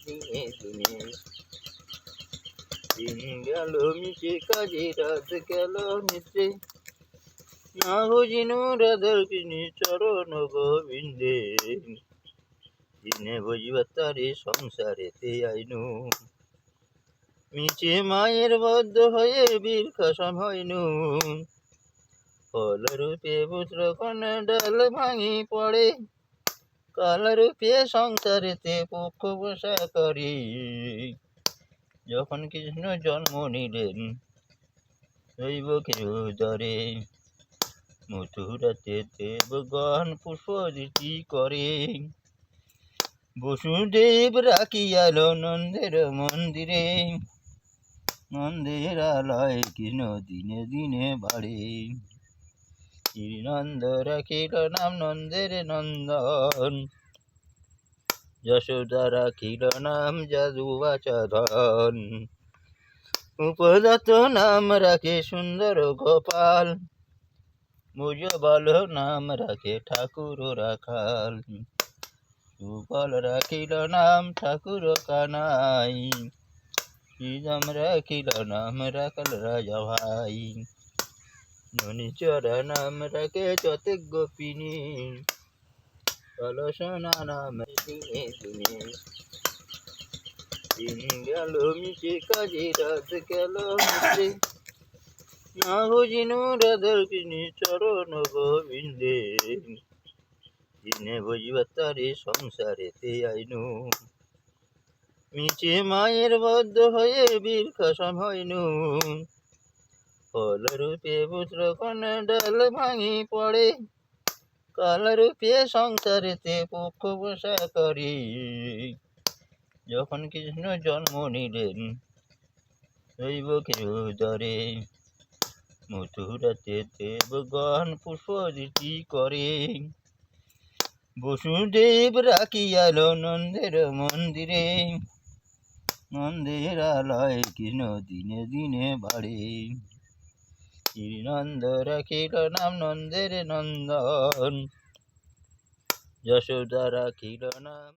দিনে দিনে। দিন গেল মিশে কাজে রাত গেল নিদ্রে, না বুঝিনু রাধা কৃষ্ণ চরণ গোবিন্দে। দিনে বুঝিবার তারে সংসারেতে আইনু, মিছে মায়ের বদ্ধ হয়ে বীরখাসম হইনু। ফলরূপে পুত্র কন্যা ডাল ভাঙি পড়ে, কালরূপে সংসারেতে পক্ষ বসা করে। যখন কৃষ্ণ জন্ম নিলেন দৈবকে উদরে, মথুরাতে দেবগণ পুষ্পবৃষ্টি করে। বসুদেব রাখিয়াল নন্দের মন্দিরে, নন্দের আলয় কৃষ্ণ দিনে দিনে বাড়ে। শ্রীনন্দ রাখিল নাম নন্দের নন্দন, যশোদা রাখিল নাম যদুবচন। উপদত্ত নাম রাখে সুন্দর গোপাল, ব্রজবল নাম রাখে ঠাকুর রাখাল। সুবল রাখিল নাম ঠাকুর কানাই, শ্রীরাম রাখিল নাম রাখাল রাজা ভাই। ননীচরা নাম রাখে চতে গোপিনী, কলসনা নাম দিনে দিনে। দিন গেল মিশে কাজে রাত গেল নিদ্রে, না বুঝিনু রাধা কৃষ্ণ চরণ গোবিন্দে। দিনে বুঝিবার তারে সংসারেতে আইনু, মিছে মায়ের বদ্ধ হয়ে বীরখাসম হইনু। ফলরূপে পুত্র কন্যা ডাল ভাঙি পড়ে, কালরূপে সংসারেতে পক্ষ বসা করে। যখন কৃষ্ণ জন্ম নিলেন দৈবকে উদরে, মথুরাতে দেবগণ পুষ্পবৃষ্টি করে। বসুদেব রাখিয়াল নন্দের মন্দিরে, নন্দের আলয় কৃষ্ণ দিনে দিনে বাড়ে। শ্রীনন্দ রাখিল নাম নন্দের নন্দন, যশোদা রাখিল নাম